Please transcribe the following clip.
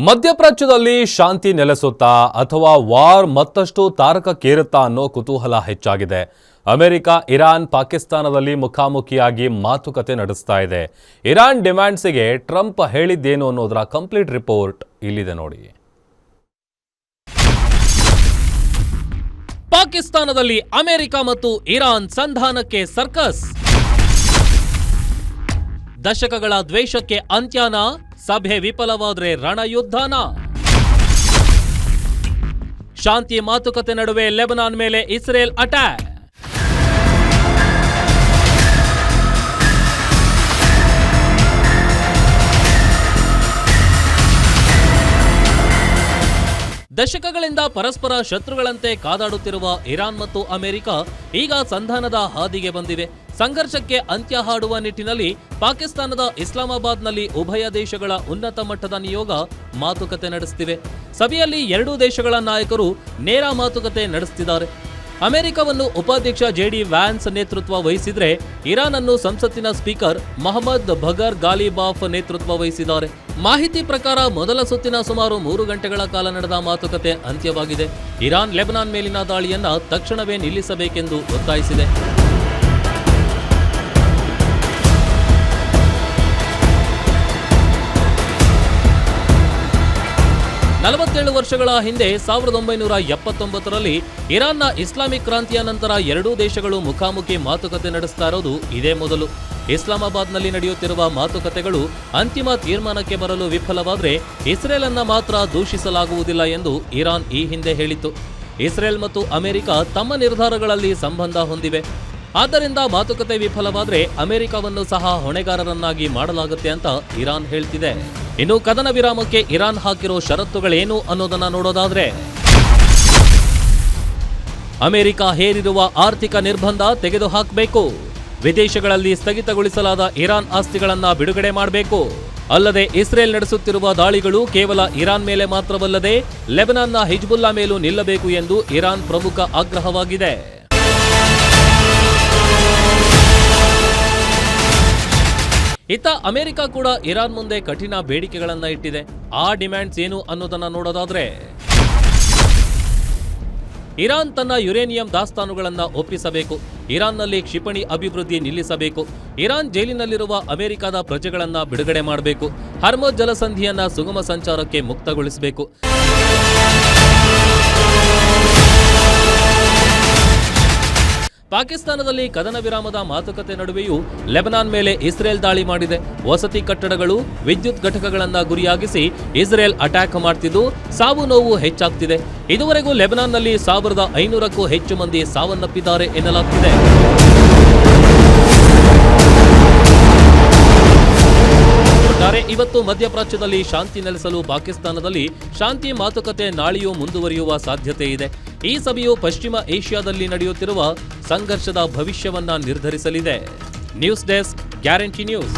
ಮಧ್ಯಪ್ರಾಚ್ಯದಲ್ಲಿ ಶಾಂತಿ ನೆಲೆಸುತ್ತಾ ಅಥವಾ ವಾರ್ ಮತ್ತಷ್ಟು ತಾರಕಕ್ಕೇರುತ್ತಾ ಅನ್ನೋ ಕುತೂಹಲ ಹೆಚ್ಚಾಗಿದೆ. ಅಮೆರಿಕ, ಇರಾನ್, ಪಾಕಿಸ್ತಾನದಲ್ಲಿ ಮುಖಾಮುಖಿಯಾಗಿ ಮಾತುಕತೆ ನಡೆಸ್ತಾ ಇದೆ. ಇರಾನ್ ಡಿಮ್ಯಾಂಡ್ಸ್ಗೆ ಟ್ರಂಪ್ ಹೇಳಿದ್ದೇನು ಅನ್ನೋದರ ಕಂಪ್ಲೀಟ್ ರಿಪೋರ್ಟ್ ಇಲ್ಲಿದೆ ನೋಡಿ. ಪಾಕಿಸ್ತಾನದಲ್ಲಿ ಅಮೆರಿಕ ಮತ್ತು ಇರಾನ್ ಸಂಧಾನಕ್ಕೆ ಸರ್ಕಸ್. ದಶಕಗಳ ದ್ವೇಷಕ್ಕೆ ಅಂತ್ಯನ, ಸಭೆ ವಿಫಲವಾದ್ರೆ ರಣಯುದ್ಧನ. ಶಾಂತಿ ಮಾತುಕತೆ ನಡುವೆ ಲೆಬನಾನ್ ಮೇಲೆ ಇಸ್ರೇಲ್ ಅಟ್ಯಾಕ್. ದಶಕಗಳಿಂದ ಪರಸ್ಪರ ಶತ್ರುಗಳಂತೆ ಕಾದಾಡುತ್ತಿರುವ ಇರಾನ್ ಮತ್ತು ಅಮೆರಿಕ ಈಗ ಸಂಧಾನದ ಹಾದಿಗೆ ಬಂದಿವೆ. ಸಂಘರ್ಷಕ್ಕೆ ಅಂತ್ಯ ಹಾಡುವ ನಿಟ್ಟಿನಲ್ಲಿ ಪಾಕಿಸ್ತಾನದ ಇಸ್ಲಾಮಾಬಾದ್ನಲ್ಲಿ ಉಭಯ ದೇಶಗಳ ಉನ್ನತ ಮಟ್ಟದ ನಿಯೋಗ ಮಾತುಕತೆ ನಡೆಸುತ್ತಿವೆ. ಸಭೆಯಲ್ಲಿ ಎರಡೂ ದೇಶಗಳ ನಾಯಕರು ನೇರ ಮಾತುಕತೆ ನಡೆಸುತ್ತಿದ್ದಾರೆ. ಅಮೆರಿಕವನ್ನು ಉಪಾಧ್ಯಕ್ಷ ಜೆಡಿ ವ್ಯಾನ್ಸ್ ನೇತೃತ್ವ ವಹಿಸಿದ್ರೆ, ಇರಾನ್ ಅನ್ನು ಸಂಸತ್ತಿನ ಸ್ಪೀಕರ್ ಮೊಹಮ್ಮದ್ ಬಗರ್ ಗಾಲಿಬಾಫ್ ನೇತೃತ್ವ ವಹಿಸಿದ್ದಾರೆ. ಮಾಹಿತಿ ಪ್ರಕಾರ ಮೊದಲ ಸುತ್ತಿನ ಸುಮಾರು 3 ಗಂಟೆಗಳ ಕಾಲ ನಡೆದ ಮಾತುಕತೆ ಅಂತ್ಯವಾಗಿದೆ. ಇರಾನ್ ಲೆಬನಾನ್ ಮೇಲಿನ ದಾಳಿಯನ್ನ ತಕ್ಷಣವೇ ನಿಲ್ಲಿಸಬೇಕೆಂದು ಒತ್ತಾಯಿಸಿದೆ. ನಲವತ್ತೇಳು ವರ್ಷಗಳ ಹಿಂದೆ 1979ರಲ್ಲಿ ಇರಾನ್ನ ಇಸ್ಲಾಮಿಕ್ ಕ್ರಾಂತಿಯ ನಂತರ ಎರಡೂ ದೇಶಗಳು ಮುಖಾಮುಖಿ ಮಾತುಕತೆ ನಡೆಸ್ತಾ ಇರೋದು ಇದೇ ಮೊದಲು. ಇಸ್ಲಾಮಾಬಾದ್ನಲ್ಲಿ ನಡೆಯುತ್ತಿರುವ ಮಾತುಕತೆಗಳು ಅಂತಿಮ ತೀರ್ಮಾನಕ್ಕೆ ಬರಲು ವಿಫಲವಾದರೆ ಇಸ್ರೇಲ್ ಅನ್ನ ಮಾತ್ರ ದೂಷಿಸಲಾಗುವುದಿಲ್ಲ ಎಂದು ಇರಾನ್ ಈ ಹಿಂದೆ ಹೇಳಿತ್ತು. ಇಸ್ರೇಲ್ ಮತ್ತು ಅಮೆರಿಕ ತಮ್ಮ ನಿರ್ಧಾರಗಳಲ್ಲಿ ಸಂಬಂಧ ಹೊಂದಿವೆ. ಆದ್ದರಿಂದ ಮಾತುಕತೆ ವಿಫಲವಾದರೆ ಅಮೆರಿಕವನ್ನು ಸಹ ಹೊಣೆಗಾರರನ್ನಾಗಿ ಮಾಡಲಾಗುತ್ತೆ ಅಂತ ಇರಾನ್ ಹೇಳ್ತಿದೆ. ಇನ್ನು ಕದನ ವಿರಾಮಕ್ಕೆ ಇರಾನ್ ಹಾಕಿರೋ ಷರತ್ತುಗಳೇನು ಅನ್ನೋದನ್ನ ನೋಡೋದಾದ್ರೆ, ಅಮೆರಿಕ ಹೇರಿರುವ ಆರ್ಥಿಕ ನಿರ್ಬಂಧ ತೆಗೆದುಹಾಕಬೇಕು, ವಿದೇಶಗಳಲ್ಲಿ ಸ್ಥಗಿತಗೊಳಿಸಲಾದ ಇರಾನ್ ಆಸ್ತಿಗಳನ್ನ ಬಿಡುಗಡೆ ಮಾಡಬೇಕು, ಅಲ್ಲದೆ ಇಸ್ರೇಲ್ ನಡೆಸುತ್ತಿರುವ ದಾಳಿಗಳು ಕೇವಲ ಇರಾನ್ ಮೇಲೆ ಮಾತ್ರವಲ್ಲದೆ ಲೆಬನಾನ್ನ ಹಿಜ್ಬುಲ್ಲಾ ಮೇಲೂ ನಿಲ್ಲಬೇಕು ಎಂದು ಇರಾನ್ ಪ್ರಮುಖ ಆಗ್ರಹವಾಗಿದೆ. ಇತ್ತ ಅಮೆರಿಕ ಕೂಡ ಇರಾನ್ ಮುಂದೆ ಕಠಿಣ ಬೇಡಿಕೆಗಳನ್ನ ಇಟ್ಟಿದೆ. ಆ ಡಿಮ್ಯಾಂಡ್ಸ್ ಏನು ಅನ್ನೋದನ್ನ ನೋಡೋದಾದ್ರೆ, ಇರಾನ್ ತನ್ನ ಯುರೇನಿಯಂ ದಾಸ್ತಾನುಗಳನ್ನ ಒಪ್ಪಿಸಬೇಕು, ಇರಾನ್ನಲ್ಲಿ ಕ್ಷಿಪಣಿ ಅಭಿವೃದ್ಧಿ ನಿಲ್ಲಿಸಬೇಕು, ಇರಾನ್ ಜೈಲಿನಲ್ಲಿರುವ ಅಮೆರಿಕದ ಪ್ರಜೆಗಳನ್ನ ಬಿಡುಗಡೆ ಮಾಡಬೇಕು, ಹರ್ಮುಜ್ ಜಲಸಂಧಿಯನ್ನ ಸುಗಮ ಸಂಚಾರಕ್ಕೆ ಮುಕ್ತಗೊಳಿಸಬೇಕು. ಪಾಕಿಸ್ತಾನದಲ್ಲಿ ಕದನ ವಿರಾಮದ ಮಾತುಕತೆ ನಡುವೆಯೂ ಲೆಬನಾನ್ ಮೇಲೆ ಇಸ್ರೇಲ್ ದಾಳಿ ಮಾಡಿದೆ. ವಸತಿ ಕಟ್ಟಡಗಳು, ವಿದ್ಯುತ್ ಘಟಕಗಳನ್ನ ಗುರಿಯಾಗಿಸಿ ಇಸ್ರೇಲ್ ಅಟ್ಯಾಕ್ ಮಾಡ್ತಿದ್ದು ಸಾವು ನೋವು ಹೆಚ್ಚಾಗ್ತಿದೆ. ಇದುವರೆಗೂ ಲೆಬನಾನ್ನಲ್ಲಿ 1500ಕ್ಕೂ ಹೆಚ್ಚು ಮಂದಿ ಸಾವನ್ನಪ್ಪಿದ್ದಾರೆ ಎನ್ನಲಾಗ್ತಿದೆ. ಒಟ್ಟಾರೆ ಇವತ್ತು ಮಧ್ಯಪ್ರಾಚ್ಯದಲ್ಲಿ ಶಾಂತಿ ನೆಲೆಸಲು ಪಾಕಿಸ್ತಾನದಲ್ಲಿ ಶಾಂತಿ ಮಾತುಕತೆ ನಾಳೆಯೂ ಮುಂದುವರಿಯುವ ಸಾಧ್ಯತೆ ಇದೆ. ಈ ಸಭೆಯು ಪಶ್ಚಿಮ ಏಷ್ಯಾದಲ್ಲಿ ನಡೆಯುತ್ತಿರುವ ಸಂಘರ್ಷದ ಭವಿಷ್ಯವನ್ನ ನಿರ್ಧರಿಸಲಿದೆ. News desk, guarantee news.